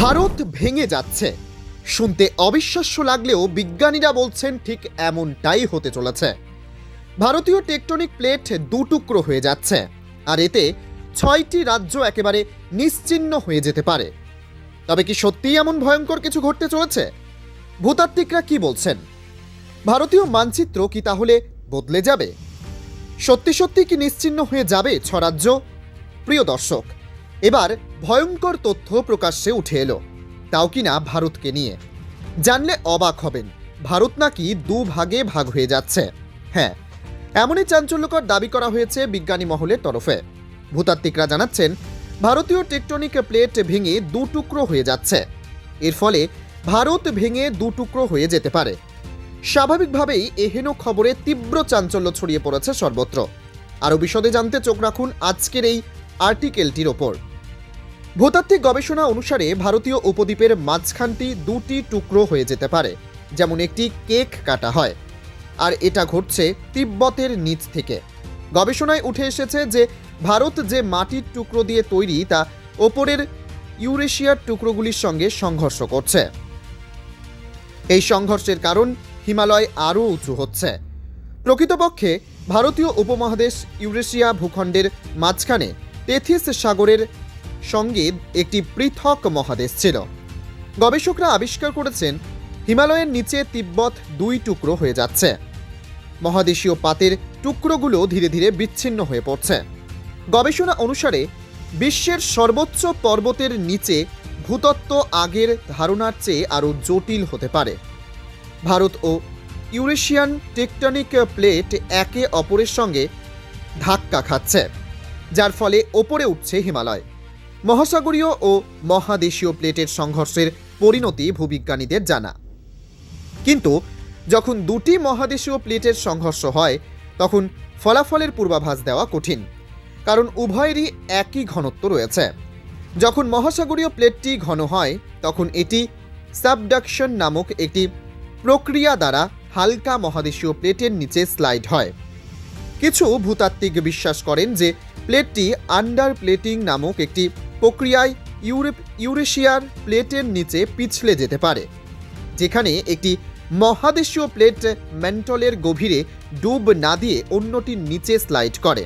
ভারত ভেঙে যাচ্ছে। শুনতে অবিশ্বাস্য লাগলেও বিজ্ঞানীরা বলছেন ঠিক এমনটাই হতে চলেছে। ভারতীয় টেকটনিক প্লেট দুটুকরো হয়ে যাচ্ছে, আর এতে 6টি রাজ্য একেবারে নিশ্চিহ্ন হয়ে যেতে পারে। তবে কি সত্যিই এমন ভয়ঙ্কর কিছু ঘটতে চলেছে? ভূতাত্ত্বিকরা কি বলছেন? ভারতীয় মানচিত্র কি তাহলে বদলে যাবে? সত্যি সত্যি কি নিশ্চিহ্ন হয়ে যাবে 6 রাজ্য? প্রিয় দর্শক, এবার ভয়ঙ্কর তথ্য প্রকাশ্যে উঠে এলো, তাও কিনা ভারতকে নিয়ে। জানলে অবাক হবেন, ভারত নাকি দুভাগে ভাগ হয়ে যাচ্ছে। হ্যাঁ, এমনই চাঞ্চল্যকর দাবি করা হয়েছে বিজ্ঞানী মহলের তরফে। ভূতাত্ত্বিকরা জানাচ্ছেন, ভারতীয় টেকটনিক প্লেট ভেঙে দুটুকরো হয়ে যাচ্ছে। এর ফলে ভারত ভেঙে দুটুকরো হয়ে যেতে পারে। স্বাভাবিকভাবেই এহেন খবরে তীব্র চাঞ্চল্য ছড়িয়ে পড়েছে সর্বত্র। আরও বিশদে জানতে চোখ রাখুন আজকের এই আর্টিকেলটির ওপর। ভূতাত্ত্বিক গবেষণা অনুসারে ভারতীয় উপদ্বীপের মাঝখানটি দুটি টুকরো হয়ে যেতে পারে, যেমন একটি কেক কাটা হয়, আর এটা ঘটছে তিব্বতের নিচ থেকে। গবেষণায় উঠে এসেছে যে ভারত যে মাটির টুকরো দিয়ে তৈরি তা ওপরের ইউরেশিয়ার টুকরোগুলির সঙ্গে সংঘর্ষ করছে। এই সংঘর্ষের কারণ হিমালয় আরও উঁচু হচ্ছে। প্রকৃতপক্ষে ভারতীয় উপমহাদেশ ইউরেশিয়া ভূখণ্ডের মাঝখানে টেথিস সাগরের সঙ্গে একটি পৃথক মহাদেশ ছিল। গবেষকরা আবিষ্কার করেছেন, হিমালয়ের নিচে তিব্বত দুই টুকরো হয়ে যাচ্ছে। মহাদেশীয় পাতের টুকরোগুলো ধীরে ধীরে বিচ্ছিন্ন হয়ে পড়ছে। গবেষণা অনুসারে বিশ্বের সর্বোচ্চ পর্বতের নিচে ভূতত্ত্ব আগের ধারণার চেয়ে আরও জটিল হতে পারে। ভারত ও ইউরেশিয়ান টেকটনিক প্লেট একে অপরের সঙ্গে ধাক্কা খাচ্ছে, যার ফলে ওপরে উঠছে হিমালয়। মহাসাগরীয় ও মহাদেশীয় প্লেটের সংঘর্ষের পরিণতি ভূবিজ্ঞানীদের জানা। কিন্তু যখন দুটি মহাদেশীয় প্লেটের সংঘর্ষ হয়, তখন ফলাফলের পূর্বাভাস দেওয়া কঠিন, কারণ উভয়েরই একই ঘনত্ব রয়েছে। যখন মহাসাগরীয় প্লেটটি ঘন হয়, তখন এটি সাবডাকশন নামক একটি প্রক্রিয়া দ্বারা হালকা মহাদেশীয় প্লেটের নিচে স্লাইড হয়। কিছু ভূতাত্ত্বিক বিশ্বাস করেন যে প্লেটটি আন্ডার প্লেটিং নামক একটি প্রক্রিয়ায় ইউরেশিয়ার প্লেটের নিচে পিছলে যেতে পারে, যেখানে একটি মহাদেশীয় প্লেট ম্যান্টলের গভীরে ডুব না দিয়ে অন্যটির নিচে স্লাইড করে।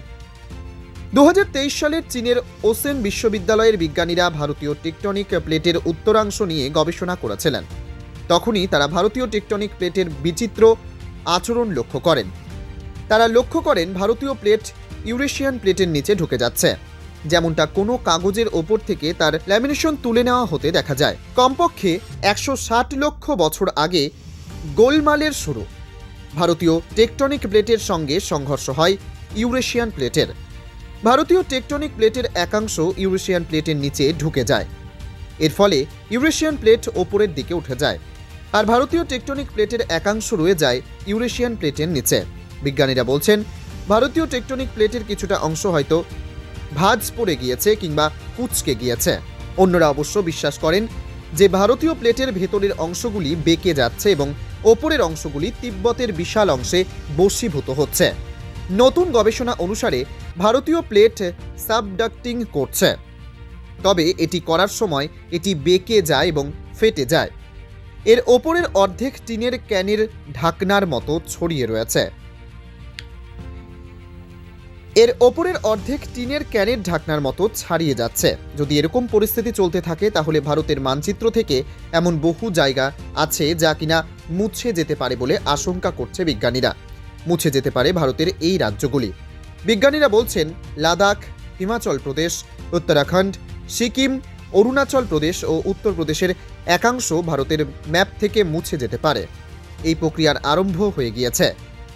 2023 সালের চীনের ওসেন বিশ্ববিদ্যালয়ের বিজ্ঞানীরা ভারতীয় টেকটনিক প্লেটের উত্তরাংশ নিয়ে গবেষণা করেছিলেন। তখনই তারা ভারতীয় টেকটনিক প্লেটের বিচিত্র আচরণ লক্ষ্য করেন। তারা লক্ষ্য করেন ভারতীয় প্লেট ইউরেশিয়ান প্লেটের নিচে ঢুকে যাচ্ছে, যেমনটা কোনো কাগজের ওপর থেকে তার ল্যামিনেশন তুলে নেওয়া হতে দেখা যায়। কমপক্ষে 160 লক্ষ বছর আগে গোলমালের শুরু। ভারতীয় টেকটনিক প্লেটের সঙ্গে সংঘর্ষ হয় ইউরেশিয়ান প্লেটের। ভারতীয় টেকটনিক প্লেটের একাংশ ইউরেশিয়ান প্লেটের নিচে ঢুকে যায়। এর ফলে ইউরেশিয়ান প্লেট ওপরের দিকে উঠে যায়, আর ভারতীয় টেকটনিক প্লেটের একাংশ রয়ে যায় ইউরেশিয়ান প্লেটের নিচে। বিজ্ঞানীরা বলছেন, ভারতীয় টেকটনিক প্লেটের কিছুটা অংশ হয়তো ভাঁজ পড়ে গিয়েছে কিংবা কুঁচকে গিয়েছে। অন্যরা অবশ্য বিশ্বাস করেন যে ভারতীয় প্লেটের ভেতরের অংশগুলি বেঁকে যাচ্ছে এবং ওপরের অংশগুলি তিব্বতের বিশাল অংশে বশীভূত হচ্ছে। নতুন গবেষণা অনুসারে ভারতীয় প্লেট সাবডাক্টিং করছে, তবে এটি করার সময় এটি বেঁকে যায় এবং ফেটে যায়। এর ওপরের অর্ধেক টিনের ক্যানের ঢাকনার মতো ছড়িয়ে রয়েছে। এর ওপরের অর্ধেক টিনের ক্যানের ঢাকনার মতো ছাড়িয়ে যাচ্ছে। যদি এরকম পরিস্থিতি চলতে থাকে, তাহলে ভারতের মানচিত্র থেকে এমন বহু জায়গা আছে যা কিনা মুছে যেতে পারে বলে আশঙ্কা করছে বিজ্ঞানীরা। মুছে যেতে পারে ভারতের এই রাজ্যগুলি। বিজ্ঞানীরা বলছেন, লাদাখ, হিমাচল প্রদেশ, উত্তরাখণ্ড, সিকিম, অরুণাচল প্রদেশ ও উত্তরপ্রদেশের একাংশ ভারতের ম্যাপ থেকে মুছে যেতে পারে। এই প্রক্রিয়ার আরম্ভ হয়ে গিয়েছে।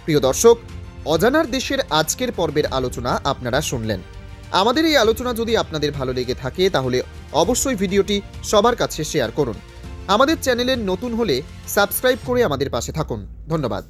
প্রিয় দর্শক, অজানার দেশের আজকের পর্বের আলোচনা আপনারা শুনলেন। আমাদের এই আলোচনা যদি আপনাদের ভালো লেগে থাকে, তাহলে অবশ্যই ভিডিওটি সবার কাছে শেয়ার করুন। আমাদের চ্যানেলের নতুন হলে সাবস্ক্রাইব করে আমাদের পাশে থাকুন। ধন্যবাদ।